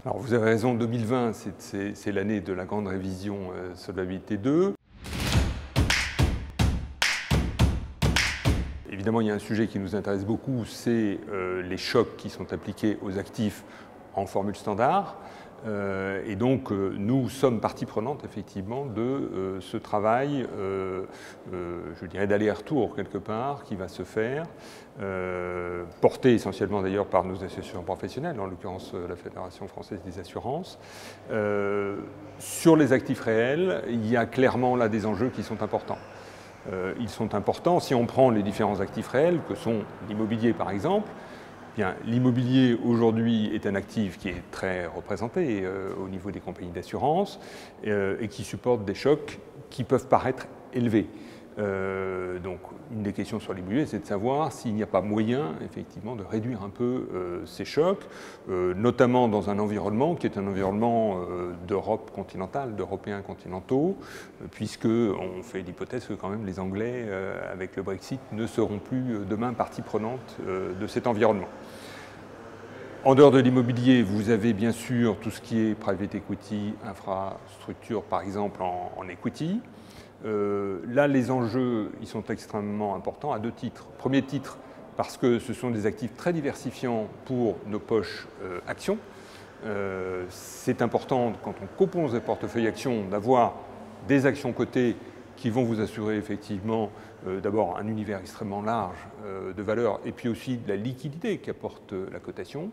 Alors vous avez raison, 2020, c'est l'année de la grande révision Solvabilité 2. Évidemment, il y a un sujet qui nous intéresse beaucoup, c'est les chocs qui sont appliqués aux actifs en formule standard. Et donc, nous sommes partie prenante, effectivement, de ce travail, je dirais, d'aller-retour, quelque part, qui va se faire, porté essentiellement, d'ailleurs, par nos associations professionnelles, en l'occurrence la Fédération française des assurances. Sur les actifs réels, il y a clairement là des enjeux qui sont importants. Ils sont importants si on prend les différents actifs réels, que sont l'immobilier, par exemple. L'immobilier aujourd'hui est un actif qui est très représenté au niveau des compagnies d'assurance et qui supporte des chocs qui peuvent paraître élevés. Donc une des questions sur l'immobilier, c'est de savoir s'il n'y a pas moyen effectivement de réduire un peu ces chocs, notamment dans un environnement qui est un environnement d'Europe continentale, d'Européens continentaux, puisqu'on fait l'hypothèse que quand même les Anglais, avec le Brexit, ne seront plus demain partie prenante de cet environnement. En dehors de l'immobilier, vous avez bien sûr tout ce qui est private equity, infrastructure par exemple en equity. Là, les enjeux ils sont extrêmement importants à deux titres. Premier titre, parce que ce sont des actifs très diversifiants pour nos poches actions. C'est important, quand on compose des portefeuilles actions, d'avoir des actions cotées qui vont vous assurer effectivement d'abord un univers extrêmement large de valeurs et puis aussi de la liquidité qu'apporte la cotation.